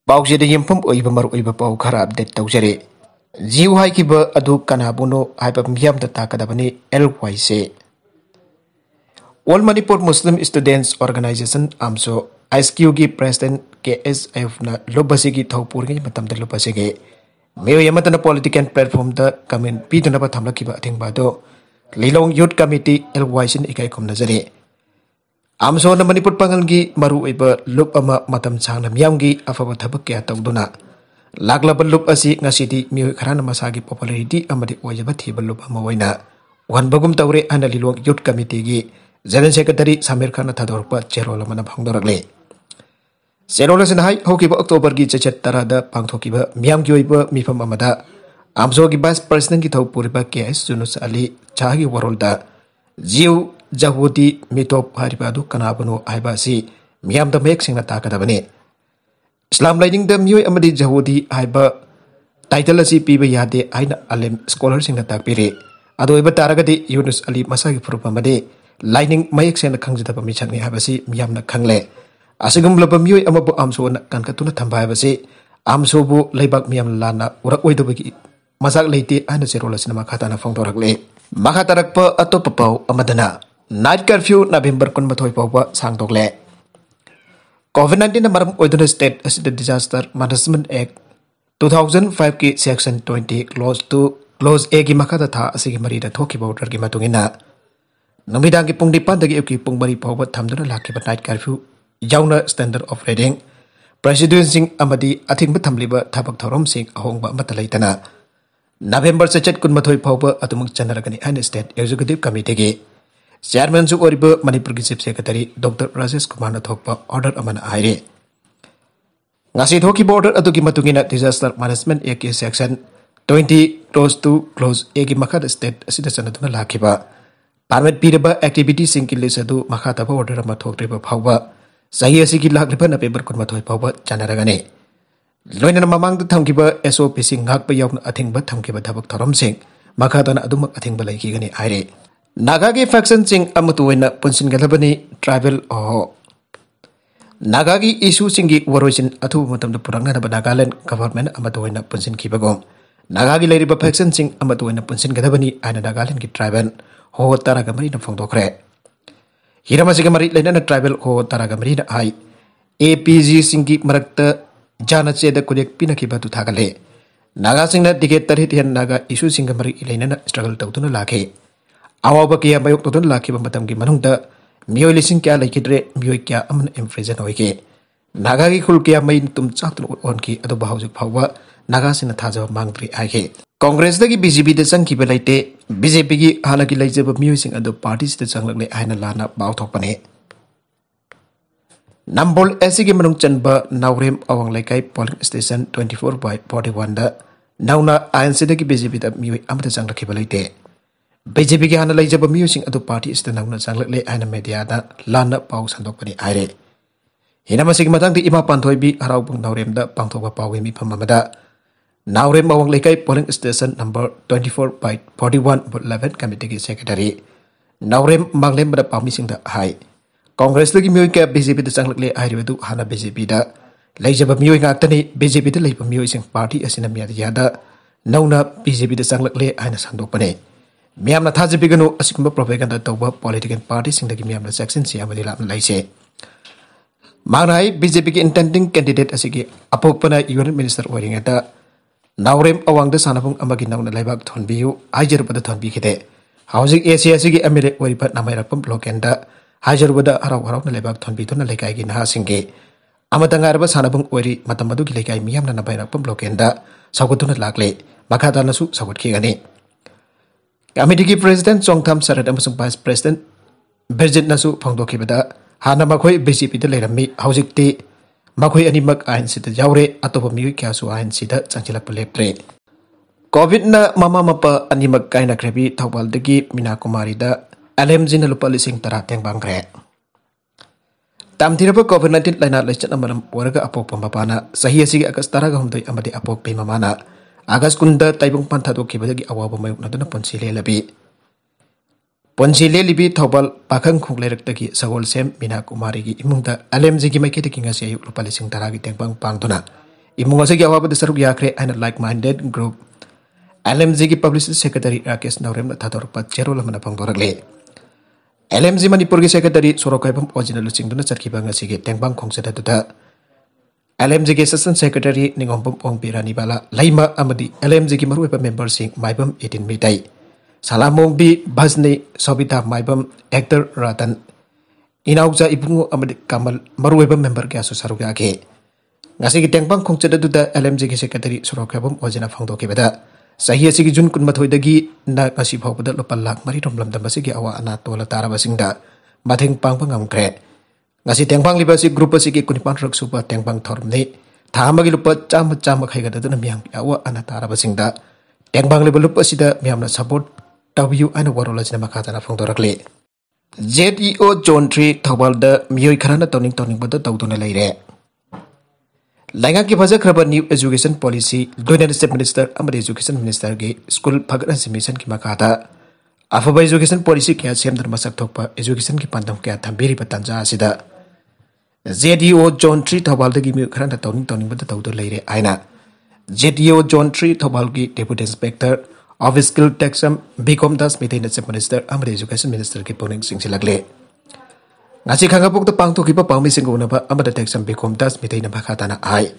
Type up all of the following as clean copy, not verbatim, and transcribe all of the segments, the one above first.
पाउजेद यमफम ओइब मर ओइब पाउ खरा अपडेट तौजरे जीव हाइकिब अदु कनाबुनो हाइब मियाम द ताकदबनी एलवाई से all Manipur Muslim students organisation AMSO आईएसक्यू की प्रेसिडेंट केएसएफ न लोबसिगी थौपुरगी मतम द लोबसिगे मेयो यमतन पॉलिटिकल प्लेटफॉर्म द कमेंट पीदनब थमलकिबा अथिंगबादो लिलोंग यूथ कमिटी एलवाई सिन इकाई खुमनजरे आमसो न मणिपुर पंगल की मरु ओइब लुप अमा मतम सांगना मियाम की अफब थबक क्या तौदुना लागलब लुप असी ngasiदी मियोय खरान मसागी पॉपुलैरिटी अमदि ओइजब थीब लुप अमा ओइना वनबगुम तौरे अन लिलोंग यूथ कमिटी की जनरल सेक्रेटरी समीर खान थादोरप चेरोल अमना भंगदोरगले चेरोल सिन हाई होकिब अक्टोबर की चचत तरादा पांगथोकिब मियाम की ओइब मिफम अमदा आमसो की वाइस प्रेसिडेंट की थौपुरिब केएस जुनुस अली चागी वरोलदा जीव जहुदी मिटोप हारिबादु कनाबनो हाइबासी मियाम द मेक सिंगना ताकदबने इस्लाम लाइनिंग द मियोय अमदी जहुदी हाइबा टाइटल असी पीबे यादे आइना अलेम स्कॉलर सिंगना ताकपिरे अदोइबा तारगदि यूनुस अली मसागी फुरुप अमदे लाइनिंग मयक सेना खंगजदब मिछंगनि हाइबासी मियामना खंगले असिगुमलब मियोय अमबु आमसोना कनकतुना थंबा हाइबासी आमसोबु लेबाक मियाम लाना उरक ओइदबगी मजाक लेते आइना चेरोल सिनेमा खाताना फोंदोरगले मखा तरकप अतोप पाउ अमदना नाइट कर्फ्यू नवंबर 12 फाउबा सांगदोक्ले कोविड-19 मरम ओइदुना स्टेट असिद डिजास्टर मैनेजमेंट एक्ट 2005 की सेक्शन 20 क्लोज ए की मखादा था असिगी मरीदा थोकिबा ऑर्डर की मतुंगिना नमिदांग की पुंग 9 दगी एकी पुंग 4 फाउबा थमदुना लाखिबा नाइट कर्फ्यू याउना स्टैंडर्ड ऑपरेटिंग प्रेसिडेंसिंग अमदी अथिंग थमलिबा थबक थौरम सिंग अहोंगबा अमता लेतना नवंबर 12 फाउबा अतुमुक चनरगनी आइन स्टेट एग्जीक्यूटिव कमिटी की चेयरमैन मणिपुर की chief secretary doctor Rajesh Kumar थोप ऑर्डर अमन आयरे ऑर्डर डिजास्टर मैनेजमेंट एक्ट की सेक्शन 20 क्लोज 2 क्लोज ए की मखा स्टेट चनदुना लाखिबा परमिट पीरबा एक्टिविटी सिंह की लिस्ट अदु मखा तब ऑर्डर अमा थोक्रिबा फाउबा सही असिगी लाखलिबा नवंबर 12 फाउबा चनरगने लोइना ममांग थमकिबा एसओपी सिंह हाकबा याउन अथिंगबा थमकिबा थबक थरम सिंह मखादना अदुमक अथिंगबा लैखिगने आयरे नागा की फैक्शन सिंह अमतुवैना पुनसिनगलबनी ट्राइबल ओहो नागा की इशू सिंह की वरोइसिन अथुब मतमद पुरंगनब नागालैंड गवर्नमेंट अमतुवैना पुनसिनखिबगोम नागा की लेरिबा फैक्शन सिंह अमतुवैना पुनसिनगदबनी आइना नागालैंड की ट्राइबल हो तारागमरी न फोंदोखरे हिरमसिग मरी लेना ट्राइबल हो तारागमरी न आई एपीजी सिंह की मरक्त जाना चेद कुलेक पिनखिबा तु थागले नागा सिंह न टिकेट तरित हेन नागा इशू सिंह मरी लेना स्ट्रगल तौदुना लाखे अवाब क्या मयोक तौदुना लाखिबा मतम की मनुंगदा मियोय लिसिंग क्या लैखिद्रे मियोय क्या अमन इम्प्रिजन होइके नागा की खुल क्या मई तुम चातुन ओनकी अदो बाहुजुक फाउबा नागा सिन थाजब मांगद्रि आइके कांग्रेस दगी बीजेपी दे संखिबा लैते बीजेपी की हाना की लैजब मियोय सिंग अदो पार्टी से संगलगले आइना लाना बाउथोकपने नंबोल एसी की मनुंग चनबा नावरेम अवंग लैकाई पोलिंग स्टेशन 24/41 दा नाउना आईएनसी दगी बीजेपी दा मियोय अमदा संगलखिबा लैते बीजेपी की हाना लैजब मियोसिंग अदु पार्टी इस नाउना संगलगले आइना मीडिया दा लाना पाउ संदोकपनि आइरे हिनामसिग मतंग इमा पांथोइबी हराउबुंग नावरेम दा पांथोबा पाउ मिफम अमदा Naorem Awang Leikai polling station number 24/41 booth 11 committee की सेक्रेटरी नावरेम मांगलेम बदा पामिसिंग दा हाई कांग्रेस लगी मियोय क्या बीजेपी दा संगलगले आइरेबदु हाना बीजेपी दा लैजब मियोय गाक्तनी बीजेपी दा लैब मियोयसिंग पार्टी असिना मीडिया दा नौना बीजेपी दा संगलगले आइना संदोकपने मियामना थाजबिगनु असिकुंबा प्रोपेगेंडा तौबा पॉलिटिकल पार्टी सिंगदगी मियामना सेक्शन से अमदि लापन लाइसे मांगनाई बीजेपी की इंटेंडिंग कैंडिडेट असिगी अपोपना यूनियन मिनिस्टर ओरिंगेता नावरेम अवांगदा सानापुंग अमगी नौना लाइबाक थोनबियु आइजरबदा थोनबिखिदे हाउजिंग एशिया सिगी एमएलए ओरिबा नामाइरपम ब्लॉकेंडा हाइजरबदा हराव हरावना लाइबाक थोनबिदुना लेकाइगी नहासिंगे अमतंगारबा सानापुंग ओरि मतमदुगी लेकाइ मियामना नामाइरपम ब्लॉकेंडा सौगतुना लाकले मखादानसु सौगतखिगनी कमिटी की प्रेसिडेंट चोंगथाम सरद अमसुंग वाइस प्रेसिडेंट बिरजित नसु फोंदोखिबदा हाना मखोय बीजेपी दा लेरम्मी हौजिकती मखोय अनिमक आइन सिदा यावरे अतोप मियोय क्यासु आइन सिदा चंचिलक लेप्त्रे कोविड न ममा मपा अनिमक काइना क्रेबी थौबाल दगी मीना कुमारी दा एलएमजी न लुपा लिसिंग तरा तेंगबांग्रे तामथिरब कोविड-19 लाइना लैचन अमरम वरगा अपोप मपाना सही असिगी अगस्त तरागा हमदोय अमदि अपोप पे ममाना अगस्त कुंदा ताइबुंग पांथादोखिबदगी अवाब मायोकनदुना पुंसिले लबी पुंसिले लिबी थौबाल पाखंग खुंगलेरक्तगी सगोल सेम मीना कुमारी की इमुंगदा एलएमजी की माइकेदगी ngasi ayuk lupa 10 की तेंगबांग पांगदुना imung asigi awabad saruk yakre aina like minded group LMG ki publicity secretary Rakesh Naurem na thadorpa cherol amana phangdorakle LMG Manipur ki secretary Sorokaibam original chingduna charkiba ngasigi tengbang khongsada duda LMG ki assistant secretary Ningombam Ongpirani bala laima amadi LMG ki maruiba member sing maibam 18 mitai Salamong bi Bhazni Sobita maibam actor Ratan Inauja ibungu amadi Kamal maruiba member ki asu saruk yake ngasi ki tengbang khongchada duda LMG ki secretary Sorokaibam original phangdoki beda Sahi asigi Jun kunmathoi dagi na ngasi phawbada lupa lakh mari romlam damasigi awa ana tola tarabasingda matheng pangpa ngamkre ngasi tengbang liba si group asigi kunipan rak supa tengbang thormni thamagi lupa chama khaiga daduna miyam awa ana tarabasingda tengbang liba lupa sida miyamna support tawiu ana warolajina makhatana phongdorakle ZEO Zone 3 Thawbalda miyoi kharana toning bada tawduna leire Lainga ki faja khraba new education policy Joint State Minister amadi Education Minister ge school phagran mission ki makata afaba education policy kya semdar masak thokpa education ki pandam kya thambiri patanja asida ZEO Zone 3 Thawbal dagi mi kharana toning bada tawdo leire aina ZEO Zone 3 Thawbal ki Deputy Inspector of Skill Taxam Bicom Das Metain State Minister amadi Education Minister ki poning singsilagle ngasi khangapok to pangto kipa pangmi singona ba amada Taxam Bicom Das Metain na bakhatana ai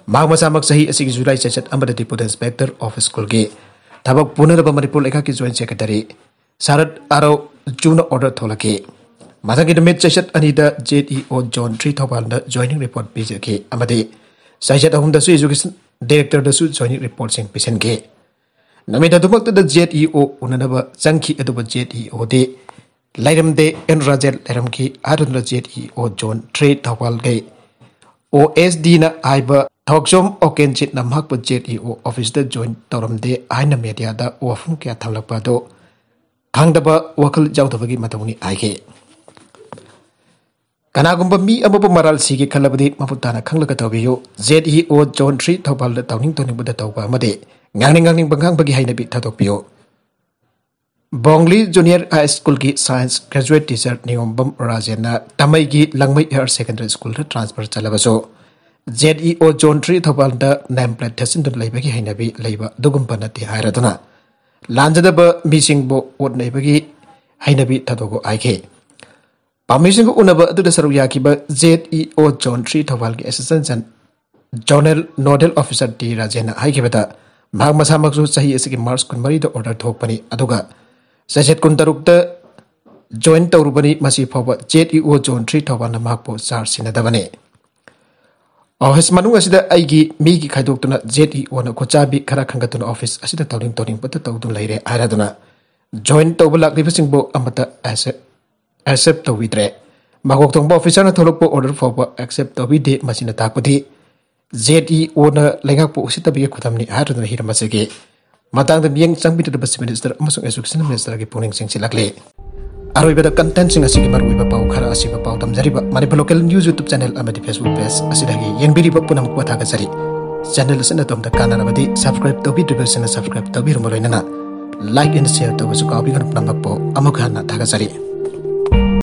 magmasa magsahi asigi July session amada Deputy Inspector of School ki tabak punaraba Manipur lekha ki Joint Secretary Sarat Aro Juna order tholaki Mathangi the mid session anida ZEO Zone 3 Thawbal na joining report bijaki amadi session ahum dasu Education Director dasu joining report sing pisen ke namida dumak da ZEO unanaba changki aduba ZEO de Lairamde en Rajel Lairamki Arun ZEO Zone 3 Thawbal ge OSD na aiba Thoksom Okenchit na makpa ZEO office da join tawramde aina media da wafum kya thalakpa do khangdaba wakal jawdabagi matawni aige kanagumba mi amabu maral sigi khalabadi maputana khanglaka tawbiyo ZEO Zone 3 Thawbal da tawning bada tawba amade ngangning bangang bagi hainabi thadokpiyo Bongli Junior High School ki Science Graduate Teacher Ningombam Rajena Tamai ki Langmai Higher Secondary School ta transfer chalabaso ZEO Zone 3 Thawbal da nameplate thesin dun laibagi hainabi laiba dugumpa nati hairaduna lanjadaba misingbo wot naibagi hainabi thadogo aike pamising unaba adu da saru yakiba ZEO Zone 3 Thawbal ki Assistant Zonal Nodal Officer T Rajena haikibata mag masamaksu sahi asigi March kunmari da order thokpani aduga Sajet kuntarukta join taurubani masi phawa ZEO Zone 3 Thawbal na makpo char sinadabane office manu asida aigi mi ki khaidoktuna ZEO na kochabi khara khangatuna office asida toning pata tawdun leire airaduna join tawbalak libasingbo amata accept tawidre magok tongba officer na tholokpo order phawa accept tawide masina takpati ZEO na lengakpo usitabi khutamni airaduna hiramasege matang da miyang changbi da basi minister amasung education minister ki puning sing silakle aroiba da content sing asigi maruiba pau khara asiba pau tamjariba Manipur local news YouTube channel amadi Facebook page asidagi yengbiriba punam kwatha ga sari channel asina tom da kanarabadi subscribe tobi subscribe tobi rumoloinana like and share to su kabi kan namappo amukhana thaga sari